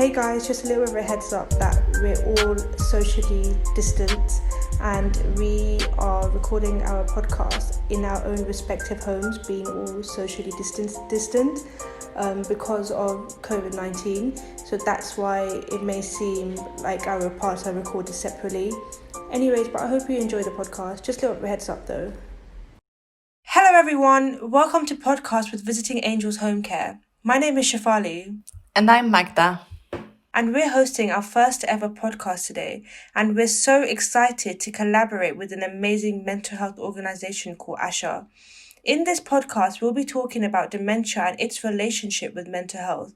Hey guys, just a little bit of a heads up that we're all socially distant and we are recording our podcast in our own respective homes, being all socially distant because of COVID-19. So that's why it may seem like our parts are recorded separately. Anyways, but I hope you enjoy the podcast. Just a little bit of a heads up though. Hello everyone, welcome to Podcast with Visiting Angels Home Care. My name is Shafali. And I'm Magda. And we're hosting our first ever podcast today. And we're so excited to collaborate with an amazing mental health organization called Asha. In this podcast, we'll be talking about dementia and its relationship with mental health.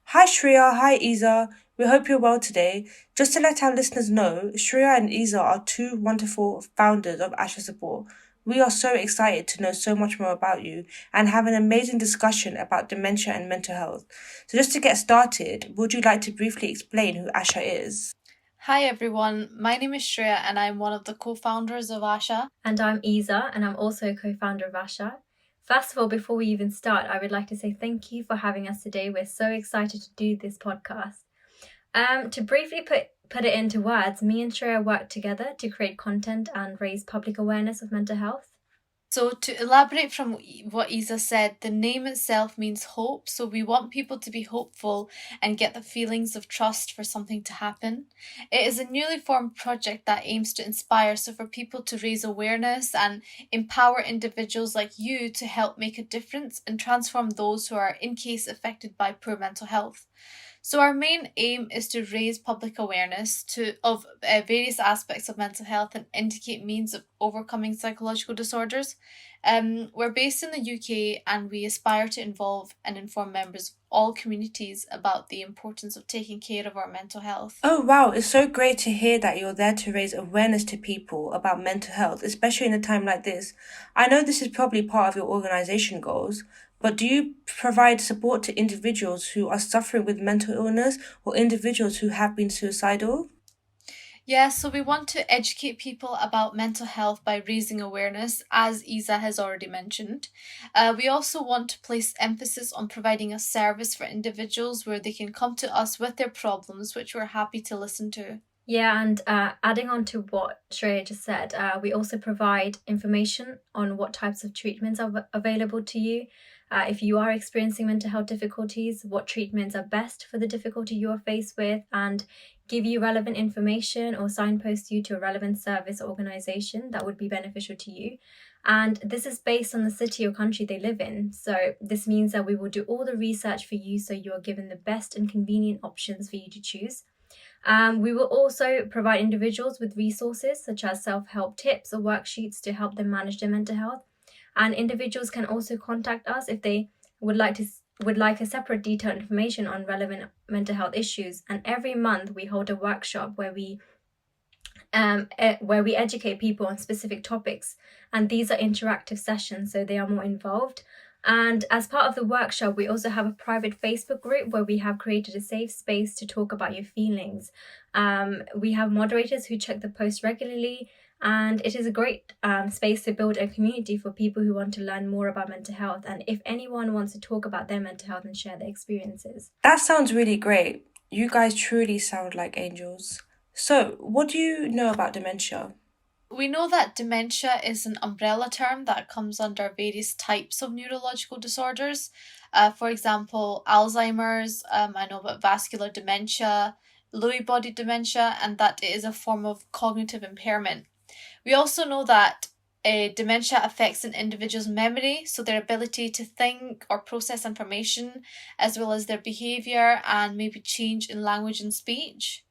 Hi Shreya, hi Isa. We hope you're well today. Just to let our listeners know, Shreya and Isa are two wonderful founders of Asha Support. We are so excited to know so much more about you and have an amazing discussion about dementia and mental health. So just to get started, would you like to briefly explain who Asha is? Hi everyone, my name is Shreya and I'm one of the co-founders of Asha. And I'm Isa and I'm also a co-founder of Asha. First of all, before we even start, I would like to say thank you for having us today. We're so excited to do this podcast. To briefly put it into words, me and Shreya work together to create content and raise public awareness of mental health. So to elaborate from what Isa said, the name itself means hope. So we want people to be hopeful and get the feelings of trust for something to happen. It is a newly formed project that aims to inspire, so for people to raise awareness and empower individuals like you to help make a difference and transform those who are in case affected by poor mental health. So our main aim is to raise public awareness of various aspects of mental health and indicate means of overcoming psychological disorders. We're based in the UK and we aspire to involve and inform members of all communities about the importance of taking care of our mental health. Oh wow, it's so great to hear that you're there to raise awareness to people about mental health, especially in a time like this. I know this is probably part of your organisation goals, but do you provide support to individuals who are suffering with mental illness or individuals who have been suicidal? Yeah, so we want to educate people about mental health by raising awareness, as Isa has already mentioned. We also want to place emphasis on providing a service for individuals where they can come to us with their problems, which we're happy to listen to. Yeah, and adding on to what Shreya just said, we also provide information on what types of treatments are available to you. If you are experiencing mental health difficulties, what treatments are best for the difficulty you are faced with, and give you relevant information or signpost you to a relevant service or organisation that would be beneficial to you. And this is based on the city or country they live in. So this means that we will do all the research for you so you are given the best and convenient options for you to choose. We will also provide individuals with resources such as self-help tips or worksheets to help them manage their mental health. And individuals can also contact us if they would like a separate detailed information on relevant mental health issues. And every month we hold a workshop where we educate people on specific topics. And these are interactive sessions, so they are more involved. And as part of the workshop, we also have a private Facebook group where we have created a safe space to talk about your feelings. We have moderators who check the posts regularly, and it is a great space to build a community for people who want to learn more about mental health. And if anyone wants to talk about their mental health and share their experiences. That sounds really great. You guys truly sound like angels. So, what do you know about dementia? We know that dementia is an umbrella term that comes under various types of neurological disorders. For example, Alzheimer's, I know about vascular dementia, Lewy body dementia, and that it is a form of cognitive impairment. We also know that dementia affects an individual's memory, so their ability to think or process information, as well as their behaviour and maybe change in language and speech.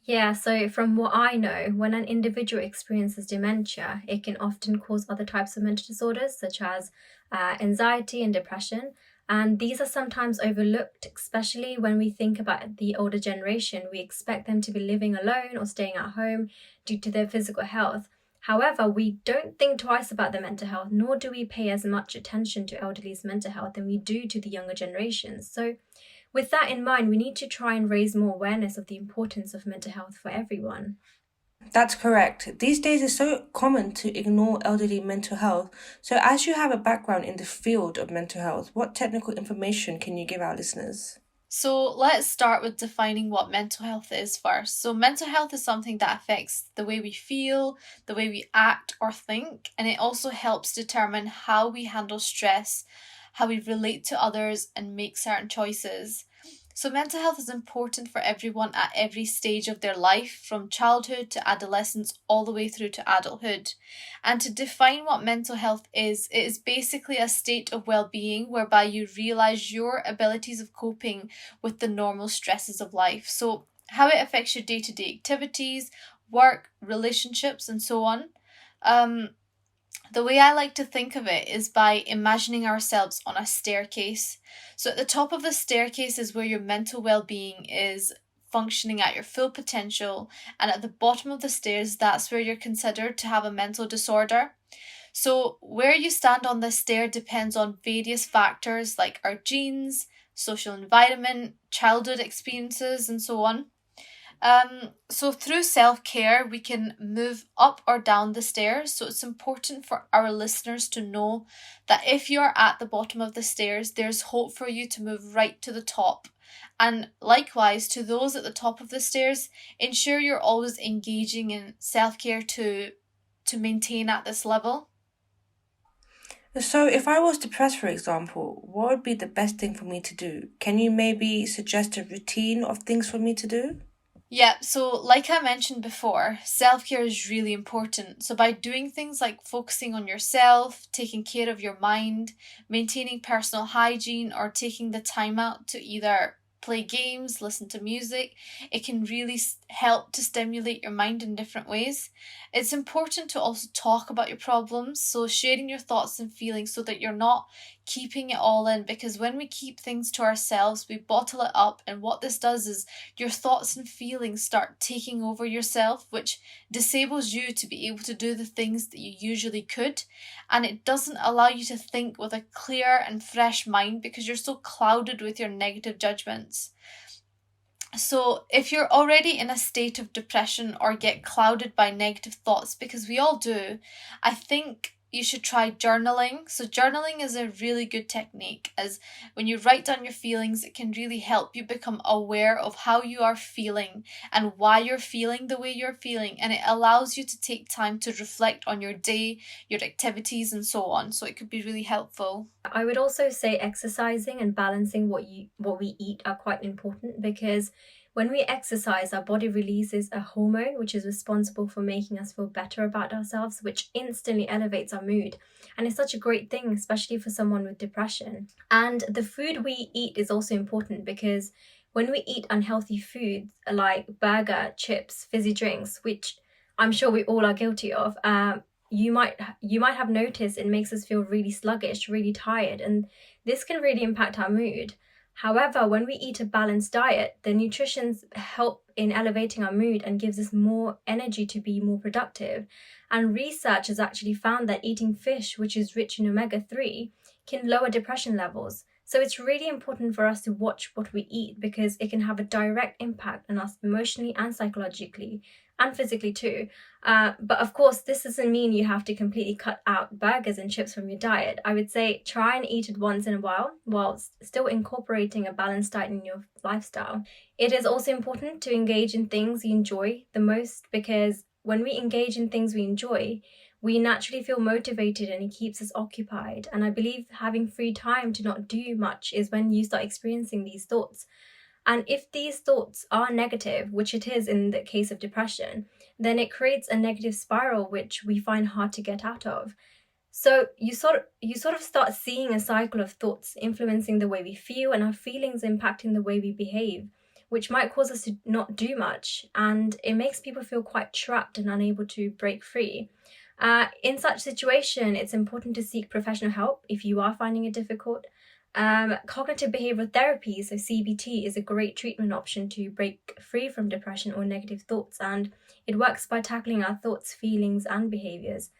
Yeah, so from what I know, when an individual experiences dementia, it can often cause other types of mental disorders such as anxiety and depression. And these are sometimes overlooked, especially when we think about the older generation. We expect them to be living alone or staying at home due to their physical health. However, we don't think twice about their mental health, nor do we pay as much attention to elderly's mental health than we do to the younger generations. So with that in mind, we need to try and raise more awareness of the importance of mental health for everyone. That's correct. These days it's so common to ignore elderly mental health. So as you have a background in the field of mental health, what technical information can you give our listeners? So let's start with defining what mental health is first. So mental health is something that affects the way we feel, the way we act or think, and it also helps determine how we handle stress, how we relate to others, and make certain choices. So mental health is important for everyone at every stage of their life, from childhood to adolescence all the way through to adulthood. And to define what mental health is, it is basically a state of well-being whereby you realize your abilities of coping with the normal stresses of life. So, how it affects your day to day activities, work, relationships, and so on. Um, the way I like to think of it is by imagining ourselves on a staircase. So, at the top of the staircase is where your mental well being is functioning at your full potential, and at the bottom of the stairs, that's where you're considered to have a mental disorder. So, where you stand on this stair depends on various factors like our genes, social environment, childhood experiences, and so on. So through self-care, we can move up or down the stairs. So it's important for our listeners to know that if you're at the bottom of the stairs, there's hope for you to move right to the top. And likewise, to those at the top of the stairs, ensure you're always engaging in self-care to maintain at this level. So, if I was depressed, for example, what would be the best thing for me to do? Can you maybe suggest a routine of things for me to do? Yeah, so like I mentioned before, self care is really important. So, by doing things like focusing on yourself, taking care of your mind, maintaining personal hygiene, or taking the time out to either play games, listen to music, it can really help to stimulate your mind in different ways. It's important to also talk about your problems, so sharing your thoughts and feelings so that you're not keeping it all in, because when we keep things to ourselves, we bottle it up, and what this does is your thoughts and feelings start taking over yourself, which disables you to be able to do the things that you usually could. And it doesn't allow you to think with a clear and fresh mind because you're so clouded with your negative judgments. So, if you're already in a state of depression or get clouded by negative thoughts, because we all do, I think you should try journaling. So, journaling is a really good technique, as when you write down your feelings, it can really help you become aware of how you are feeling and why you're feeling the way you're feeling. And it allows you to take time to reflect on your day, your activities, and so on. So, it could be really helpful. I would also say exercising and balancing what we eat are quite important, because when we exercise, our body releases a hormone which is responsible for making us feel better about ourselves, which instantly elevates our mood. And it's such a great thing, especially for someone with depression. And the food we eat is also important, because when we eat unhealthy foods like burger, chips, fizzy drinks, which I'm sure we all are guilty of, you might have noticed it makes us feel really sluggish, really tired, and this can really impact our mood. However, when we eat a balanced diet, the nutritions help in elevating our mood and gives us more energy to be more productive. And research has actually found that eating fish, which is rich in omega-3, can lower depression levels. So it's really important for us to watch what we eat, because it can have a direct impact on us emotionally and psychologically and physically too. But of course, this doesn't mean you have to completely cut out burgers and chips from your diet. I would say try and eat it once in a while still incorporating a balanced diet in your lifestyle. It is also important to engage in things you enjoy the most, because when we engage in things we enjoy, we naturally feel motivated and it keeps us occupied. And I believe having free time to not do much is when you start experiencing these thoughts. And if these thoughts are negative, which it is in the case of depression, then it creates a negative spiral which we find hard to get out of. So you sort of start seeing a cycle of thoughts influencing the way we feel, and our feelings impacting the way we behave, which might cause us to not do much, and it makes people feel quite trapped and unable to break free. In such situation, it's important to seek professional help if you are finding it difficult. Cognitive behavioral therapy, so CBT, is a great treatment option to break free from depression or negative thoughts, and it works by tackling our thoughts, feelings, and behaviors.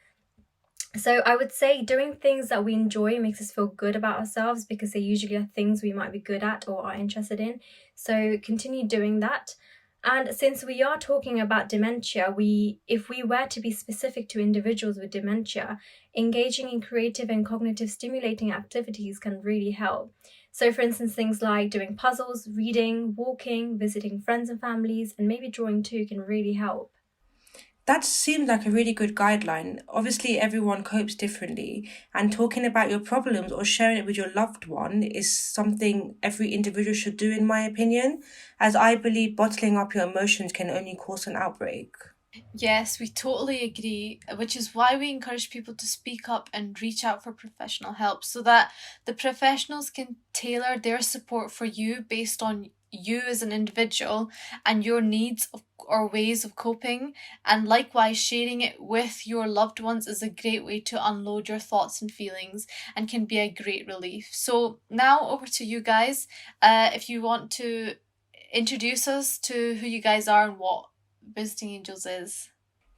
So I would say doing things that we enjoy makes us feel good about ourselves, because they usually are things we might be good at or are interested in. So continue doing that. And since we are talking about dementia, if we were to be specific to individuals with dementia, engaging in creative and cognitive stimulating activities can really help. So, for instance, things like doing puzzles, reading, walking, visiting friends and families, and maybe drawing too can really help. That seems like a really good guideline. Obviously, everyone copes differently, and talking about your problems or sharing it with your loved one is something every individual should do, in my opinion, as I believe bottling up your emotions can only cause an outbreak. Yes, we totally agree, which is why we encourage people to speak up and reach out for professional help so that the professionals can tailor their support for you based on you as an individual and your needs or ways of coping. And likewise, sharing it with your loved ones is a great way to unload your thoughts and feelings and can be a great relief. So, now over to you guys. If you want to introduce us to who you guys are and what Visiting Angels is.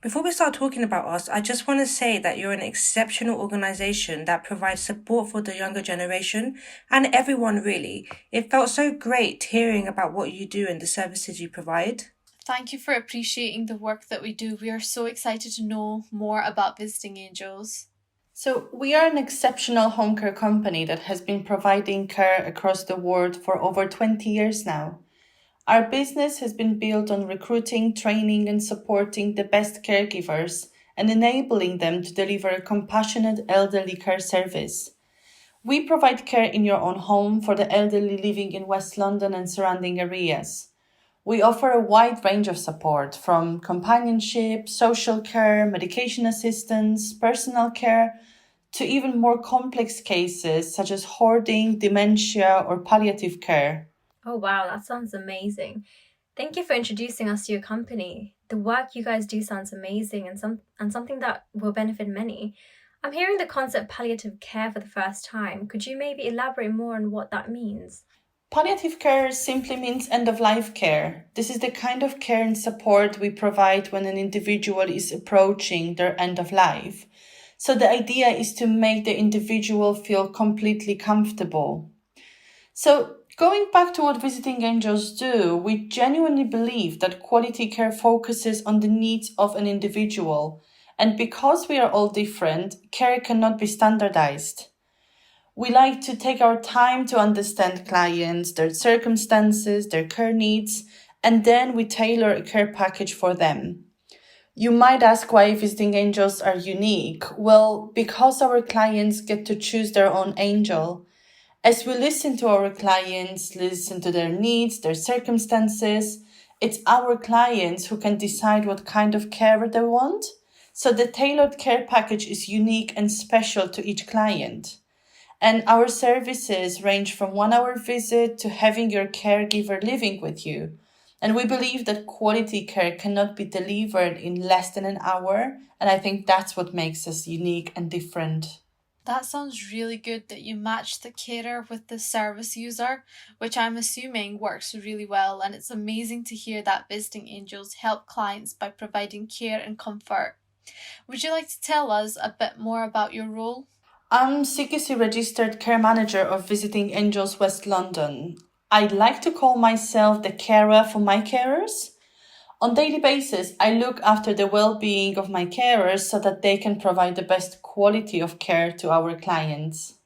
Before we start talking about us, I just want to say that you're an exceptional organization that provides support for the younger generation and everyone really. It felt so great hearing about what you do and the services you provide. Thank you for appreciating the work that we do. We are so excited to know more about Visiting Angels. So, we are an exceptional home care company that has been providing care across the world for over 20 years now. Our business has been built on recruiting, training, and supporting the best caregivers and enabling them to deliver a compassionate elderly care service. We provide care in your own home for the elderly living in West London and surrounding areas. We offer a wide range of support from companionship, social care, medication assistance, personal care, to even more complex cases such as hoarding, dementia, or palliative care. Oh, wow, that sounds amazing. Thank you for introducing us to your company. The work you guys do sounds amazing and something that will benefit many. I'm hearing the concept palliative care for the first time. Could you maybe elaborate more on what that means? Palliative care simply means end of life care. This is the kind of care and support we provide when an individual is approaching their end of life. So the idea is to make the individual feel completely comfortable. So, going back to what Visiting Angels do, we genuinely believe that quality care focuses on the needs of an individual. And because we are all different, care cannot be standardized. We like to take our time to understand clients, their circumstances, their care needs, and then we tailor a care package for them. You might ask why Visiting Angels are unique. Well, because our clients get to choose their own angel. As we listen to our clients, listen to their needs, their circumstances, it's our clients who can decide what kind of care they want. So the tailored care package is unique and special to each client. And our services range from 1 hour visit to having your caregiver living with you. And we believe that quality care cannot be delivered in less than an hour. And I think that's what makes us unique and different. That sounds really good that you match the carer with the service user, which I'm assuming works really well. And it's amazing to hear that Visiting Angels help clients by providing care and comfort. Would you like to tell us a bit more about your role? I'm CQC registered care manager of Visiting Angels West London. I'd like to call myself the carer for my carers. On daily basis, I look after the well-being of my carers so that they can provide the best quality of care to our clients.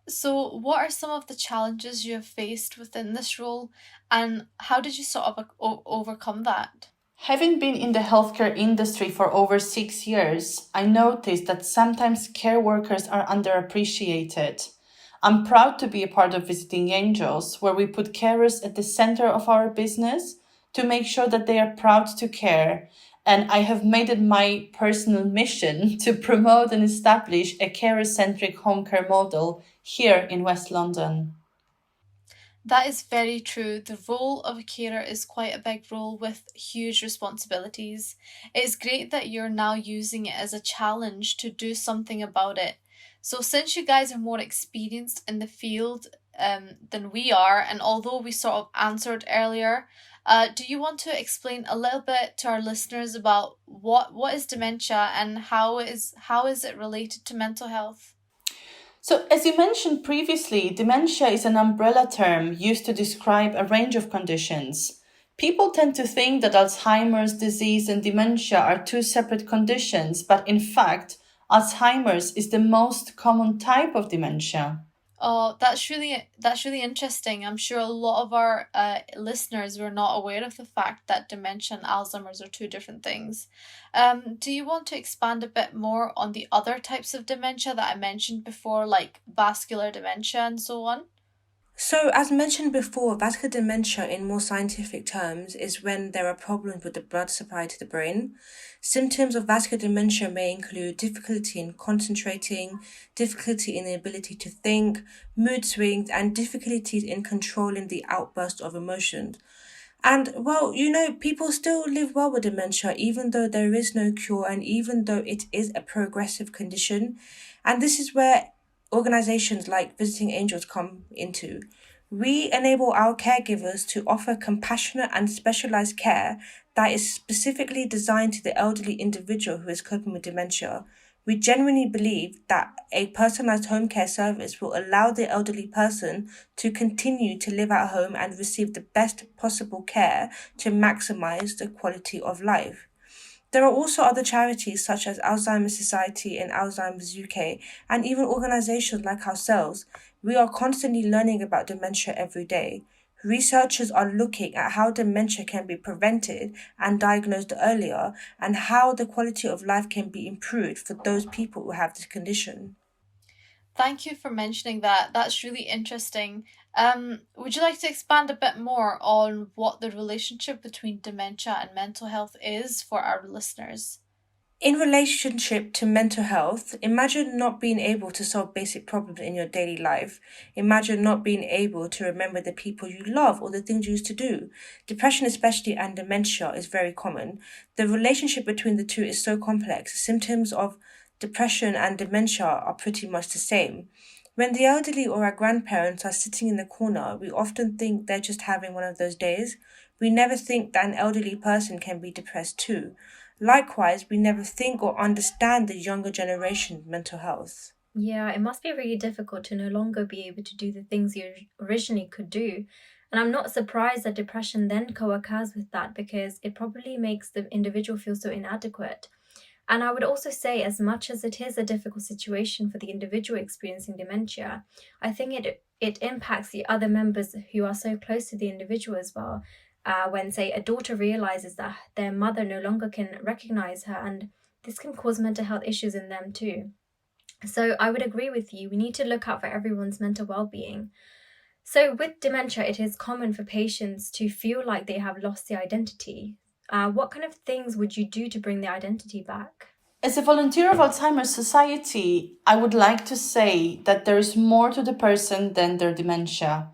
So, what are some of the challenges you have faced within this role, and how did you sort of overcome that? Having been in the healthcare industry for over 6 years, I noticed that sometimes care workers are underappreciated. I'm proud to be a part of Visiting Angels, where we put carers at the center of our business to make sure that they are proud to care. And I have made it my personal mission to promote and establish a carer-centric home care model here in West London. That is very true. The role of a carer is quite a big role with huge responsibilities. It is great that you're now using it as a challenge to do something about it. So, since you guys are more experienced in the field than we are, and although we sort of answered earlier, do you want to explain a little bit to our listeners about what is dementia and how is it related to mental health? So, as you mentioned previously, dementia is an umbrella term used to describe a range of conditions. People tend to think that Alzheimer's disease and dementia are two separate conditions, but in fact, Alzheimer's is the most common type of dementia. Oh, that's really interesting. I'm sure a lot of our listeners were not aware of the fact that dementia and Alzheimer's are two different things. Do you want to expand a bit more on the other types of dementia that I mentioned before, like vascular dementia and so on? So, as mentioned before, vascular dementia, in more scientific terms, is when there are problems with the blood supply to the brain. Symptoms of vascular dementia may include difficulty in concentrating, difficulty in the ability to think, mood swings, and difficulties in controlling the outburst of emotions. And well, people still live well with dementia, even though there is no cure and even though it is a progressive condition. And this is where organizations like Visiting Angels come into. We enable our caregivers to offer compassionate and specialized care that is specifically designed to the elderly individual who is coping with dementia. We genuinely believe that a personalized home care service will allow the elderly person to continue to live at home and receive the best possible care to maximize the quality of life. There are also other charities such as Alzheimer's Society and Alzheimer's UK, and even organizations like ourselves. We are constantly learning about dementia every day. Researchers are looking at how dementia can be prevented and diagnosed earlier, and how the quality of life can be improved for those people who have this condition. Thank you for mentioning that. That's really interesting. Would you like to expand a bit more on what the relationship between dementia and mental health is for our listeners? In relationship to mental health, imagine not being able to solve basic problems in your daily life. Imagine not being able to remember the people you love or the things you used to do. Depression, especially, and dementia is very common. The relationship between the two is so complex. Symptoms of depression and dementia are pretty much the same. When the elderly or our grandparents are sitting in the corner, we often think they're just having one of those days. We never think that an elderly person can be depressed too. Likewise, we never think or understand the younger generation's mental health. Yeah, it must be really difficult to no longer be able to do the things you originally could do. And I'm not surprised that depression then co occurs with that because it probably makes the individual feel so inadequate. And I would also say, as much as it is a difficult situation for the individual experiencing dementia, I think it impacts the other members who are so close to the individual as well. When, say, a daughter realizes that their mother no longer can recognize her, and this can cause mental health issues in them too. So I would agree with you. We need to look out for everyone's mental well-being. So with dementia, it is common for patients to feel like they have lost their identity. What kind of things would you do to bring the identity back? As a volunteer of Alzheimer's Society, I would like to say that there is more to the person than their dementia.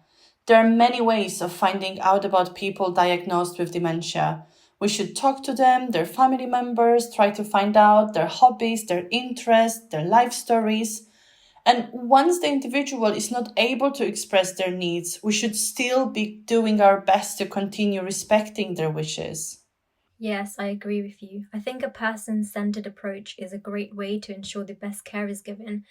There are many ways of finding out about people diagnosed with dementia. We should talk to them, their family members, try to find out their hobbies, their interests, their life stories. And once the individual is not able to express their needs, we should still be doing our best to continue respecting their wishes. Yes, I agree with you. I think a person centered approach is a great way to ensure the best care is given.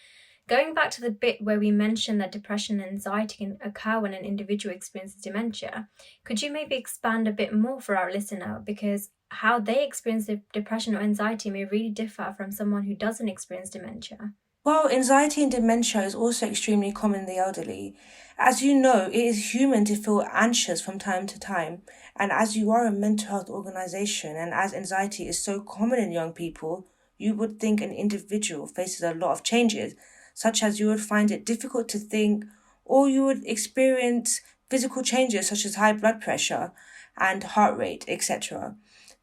Going back to the bit where we mentioned that depression and anxiety can occur when an individual experiences dementia, could you maybe expand a bit more for our listener? Because how they experience depression or anxiety may really differ from someone who doesn't experience dementia. Well, anxiety and dementia is also extremely common in the elderly. As you know, it is human to feel anxious from time to time, and as you are a mental health organization and as anxiety is so common in young people, you would think an individual faces a lot of changes, such as you would find it difficult to think, or you would experience physical changes such as high blood pressure and heart rate, etc.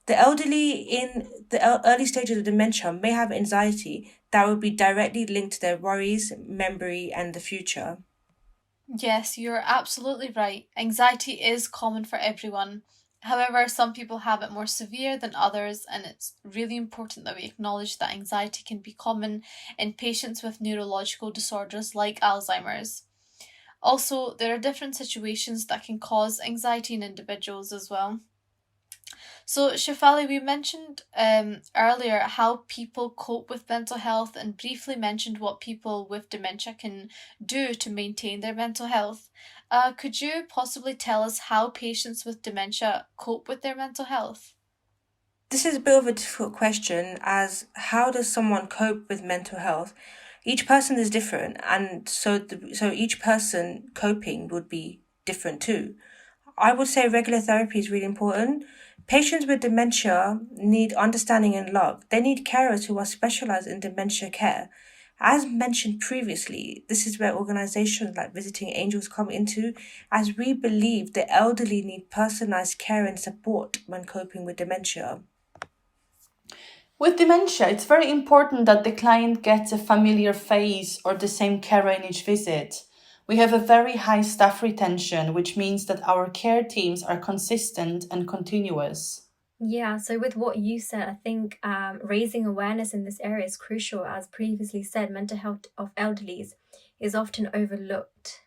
The elderly in the early stages of dementia may have anxiety that would be directly linked to their worries, memory, and the future. Yes, you're absolutely right. Anxiety is common for everyone. However, some people have it more severe than others, and it's really important that we acknowledge that anxiety can be common in patients with neurological disorders like Alzheimer's. Also, there are different situations that can cause anxiety in individuals as well. So, Shafali, we mentioned earlier how people cope with mental health and briefly mentioned what people with dementia can do to maintain their mental health. Could you possibly tell us how patients with dementia cope with their mental health? This is a bit of a difficult question as how does someone cope with mental health? Each person is different, and so each person coping would be different too. I would say regular therapy is really important. Patients with dementia need understanding and love. They need carers who are specialized in dementia care. As mentioned previously, this is where organizations like Visiting Angels come into, as we believe the elderly need personalized care and support when coping with dementia. With dementia, it's very important that the client gets a familiar face or the same carer in each visit. We have a very high staff retention, which means that our care teams are consistent and continuous. Yeah, so with what you said, I think raising awareness in this area is crucial. As previously said, mental health of elderlies is often overlooked.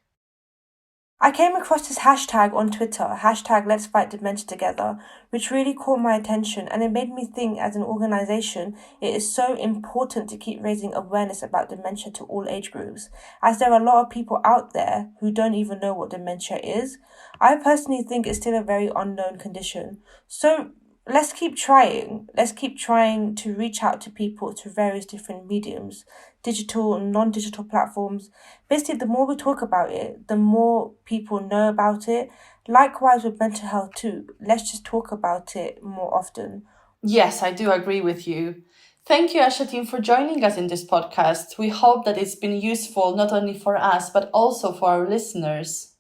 I came across this hashtag on Twitter, hashtag Let's Fight Dementia Together, which really caught my attention, and it made me think as an organization it is so important to keep raising awareness about dementia to all age groups, as there are a lot of people out there who don't even know what dementia is. I personally think it's still a very unknown condition. So let's keep trying. Let's keep trying to reach out to people through various different mediums, digital and non-digital platforms. Basically, the more we talk about it, the more people know about it. Likewise with mental health too. Let's just talk about it more often. Yes, I do agree with you. Thank you, Asha team, for joining us in this podcast. We hope that it's been useful not only for us, but also for our listeners.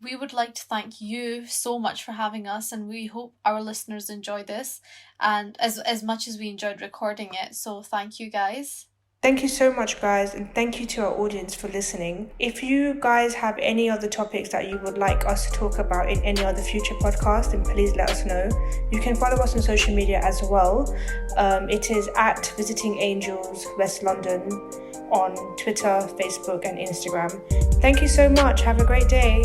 We would like to thank you so much for having us, and we hope our listeners enjoy this and as much as we enjoyed recording it. So thank you guys. Thank you so much, guys, and thank you to our audience for listening. If you guys have any other topics that you would like us to talk about in any other future podcast, then please let us know. You can follow us on social media as well. It is at Visiting Angels West London on Twitter, Facebook, and Instagram. Thank you so much. Have a great day.